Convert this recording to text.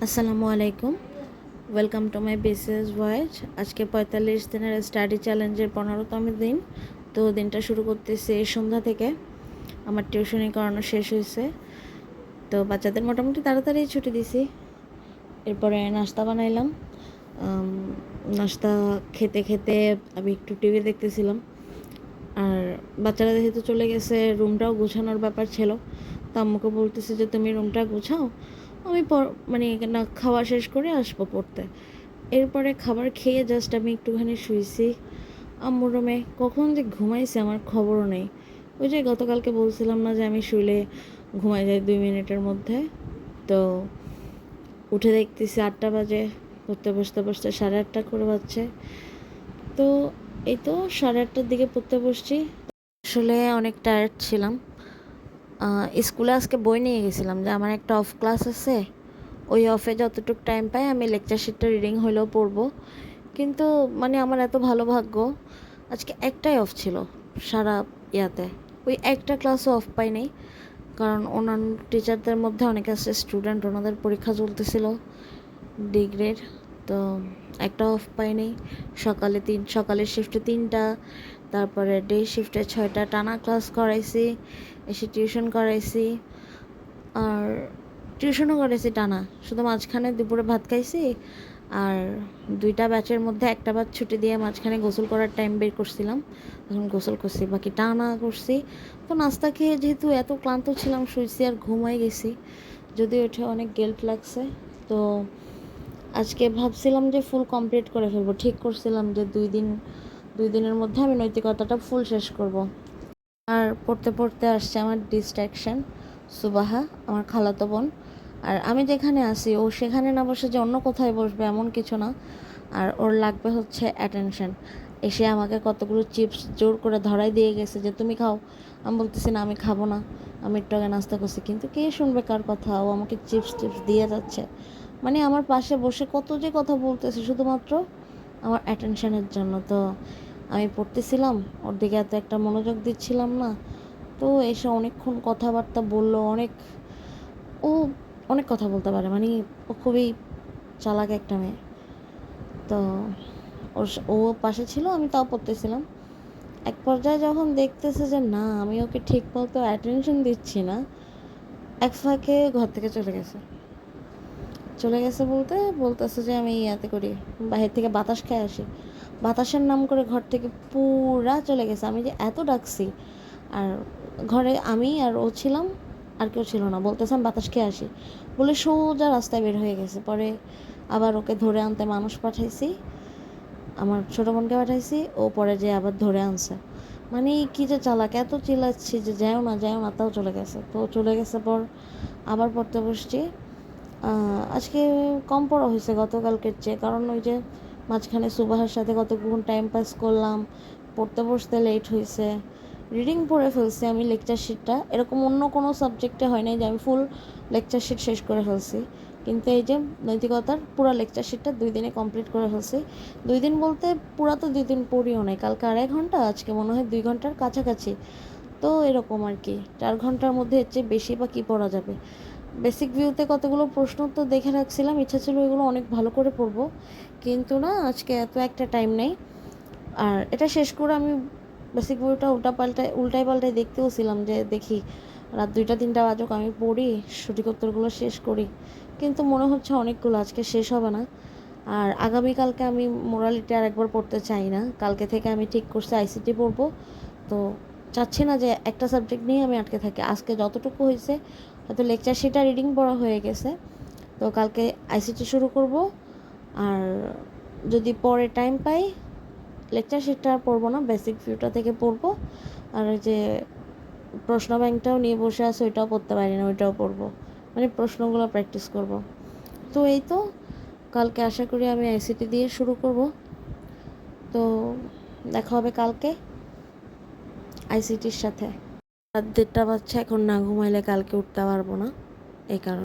আসসালামু আলাইকুম। Welcome to my BCS voice. আজকে 45 দিনের স্টাডি চ্যালেঞ্জের 15তম দিন। তো দিনটা শুরু করতেছি এই সন্ধ্যা থেকে। আমার টিউশনি করানো শেষ হয়েছে, তো বাচ্চাদের মোটামুটি তাড়াতাড়ি ছুটি দিছি। এরপরে নাস্তা বানাইলাম। নাস্তা খেতে খেতে আমি একটু টিভি দেখতেছিলাম। আর বাচ্চারা যেহেতু চলে গেছে, রুমটাও গোছানোর ব্যাপার ছিল। তো আম্মুকে বলতেছে যে তুমি রুমটা গোছাও, আমি মানে না খাওয়া শেষ করে আসবো পড়তে। এরপরে খাবার খেয়ে জাস্ট আমি একটুখানি শুয়েছি আম্মুর রুমে। কখন যে ঘুমাইছে আমার খবরও নেই। ওই যে গতকালকে বলছিলাম না যে আমি শুইলে ঘুমাই যাই 2 মিনিটের মধ্যে। তো উঠে দেখতেছি 8টা বাজে, পড়তে বসতে বসতে 8:30 করে বাজছে। তো এই তো 8:30টার দিকে পড়তে বসছি। আসলে অনেক টায়ার্ড ছিলাম। স্কুলে আজকে বই নিয়ে গেছিলাম যে আমার একটা অফ ক্লাস আছে, ওই অফে যতটুকু টাইম পাই আমি লেকচার শিটটা রিডিং হলেও পড়বো। কিন্তু মানে আমার এত ভালো ভাগ্য, আজকে একটাই অফ ছিল সারা ইয়াতে। ওই একটা ক্লাসও অফ পাইনি, কারণ অন্যান্য টিচারদের মধ্যে অনেকে আছে স্টুডেন্ট, ওনাদের পরীক্ষা চলতেছিল ডিগ্রির। তো একটা অফ পাইনি। সকালের শিফটে 3টা, তারপরে ডে শিফটে 6টা টানা ক্লাস করাইছি, এসে টিউশন করাইছি। আর টিউশনও করেছি টানা, শুধু মাঝখানে দুপুরে ভাত খাইছি। আর 2টা ব্যাচের মধ্যে একটা ব্যাচ ছুটি দিয়ে মাঝখানে গোসল করার টাইম বের করছিলাম, তখন গোসল করছি, বাকি টানা করছি। তো নাস্তা খেয়ে যেহেতু এত ক্লান্ত ছিলাম, শুয়েছি আর ঘুমাই গেছি। যদিও এটা অনেক গিল্ট লাগছে। তো আজকে ভাবছিলাম যে ফুল কমপ্লিট করে ফেলবো, ঠিক করছিলাম যে 2 দিনের মধ্যে আমি নৈতিকতাটা ফুল শেষ করব। আর পড়তে পড়তে আসছে আমার ডিস্ট্র্যাকশন, সুবাহা, আমার খালাতো বোন। আর আমি যেখানে আসি ও সেখানে না বসে যে অন্য কোথায় বসবে এমন কিছু না। আর ওর লাগবে হচ্ছে অ্যাটেনশন। এসে আমাকে কতগুলো চিপস জোর করে ধরাই দিয়ে গেছে যে তুমি খাও। আমি বলতেছি না, আমি খাবো না, আমি একটু আগে নাস্তা করছি। কিন্তু কে শুনবে কার কথা? ও আমাকে চিপস টিপস দিয়ে যাচ্ছে। মানে আমার পাশে বসে কত যে কথা বলতেছে শুধুমাত্র আমার অ্যাটেনশনের জন্য। তো আমি পড়তেছিলাম, ওর দিকে এত একটা মনোযোগ দিচ্ছিলাম না। তো এসে অনেকক্ষণ কথাবার্তা বললো, ও অনেক কথা বলতে পারে, মানে ও খুবই চালাক একটা মেয়ে। তো ও পাশে ছিল, আমি তাও পড়তেছিলাম। এক পর্যায়ে যখন দেখতেছে যে না আমি ওকে ঠিক মতো অ্যাটেনশন দিচ্ছি না, এক ফাঁকে ঘর থেকে চলে গেছে বলতে বলতেছে যে আমি ইয়াতে করি, বাইরে থেকে বাতাস খেয়ে আসি। বাতাসের নাম করে ঘর থেকে পুরা চলে গেছে। আমি যে এত ডাকছি, আর ঘরে আমি আর ও ছিলাম, আর কেউ ছিল না। বলতেছে আমি বাতাস খেয়ে আসি বলে সোজা রাস্তায় বের হয়ে গেছে। পরে আবার ওকে ধরে আনতে মানুষ পাঠাইছি, আমার ছোটো বোনকে পাঠাইছি, ও পরে যে আবার ধরে আনছে। মানে কি যে চালাক, এত চিল্লাচ্ছি যে যাও না যাও না, তাও চলে গেছে। তো চলে গেছে পর আবার পড়তে বসছি। আজকে কম পড়া হয়েছে গতকালকের চেয়ে, কারণ ওই যে মাঝখানে সুবাহার সাথে কতক্ষণ টাইম পাস করলাম, পড়তে বসতে লেট হয়েছে। রিডিং পড়ে ফেলছি আমি লেকচার শিটটা, এরকম অন্য কোনো সাবজেক্টে হয় নাই যে আমি ফুল লেকচার শিট শেষ করে ফেলছি। কিন্তু এই যে নৈতিকতার পুরো লেকচার শিটটা 2 দিনে কমপ্লিট করে ফেলছি। 2 দিন বলতে পুরা তো 2 দিন পড়িও নাই, কালকে 2.5 ঘন্টা, আজকে মনে হয় 2 ঘন্টার কাছাকাছি। তো এরকম আর কি, 4 ঘন্টার মধ্যে এর চেয়ে বেশি বা কী পড়া যাবে। বেসিক ভিউতে কতগুলো প্রশ্ন তো দেখে রাখছিলাম, ইচ্ছা ছিল এগুলো অনেক ভালো করে পড়বো, কিন্তু না, আজকে এত একটা টাইম নেই। আর এটা শেষ করে আমি বেসিক ভিউটা উল্টাই পাল্টাই দেখতেও ছিলাম যে দেখি রাত 2টা 3টা বাজুক আমি পড়ি, সঠিক উত্তরগুলো শেষ করি। কিন্তু মনে হচ্ছে অনেকগুলো আজকে শেষ হবে না। আর আগামীকালকে আমি মোরালিটি আর একবার পড়তে চাই না, কালকে থেকে আমি ঠিক করছি আইসিটি পড়বো। তো চাচ্ছি না যে একটা সাবজেক্ট নিয়ে আমি আটকে থাকি। আজকে যতটুকু হয়েছে, হয়তো লেকচার সেটা রিডিং পড়া হয়ে গেছে, তো কালকে আইসিটি শুরু করব। আর যদি পরে টাইম পাই, লেকচার শিটটা আর পড়বো না, বেসিক ভিউটা থেকে পড়বো। আর ওই যে প্রশ্ন ব্যাংকটাও নিয়ে বসে আছে, ওইটাও পড়তে পারি না, ওইটাও পড়বো, মানে প্রশ্নগুলো প্র্যাকটিস করব। তো এই তো, কালকে আশা করি আমি আইসিটি দিয়ে শুরু করব। তো দেখা হবে কালকে আইসিটির সাথে। রাত 1:30 বাজছে, এখন না ঘুমাইলে কালকে উঠতে পারবো না, এই কারণে।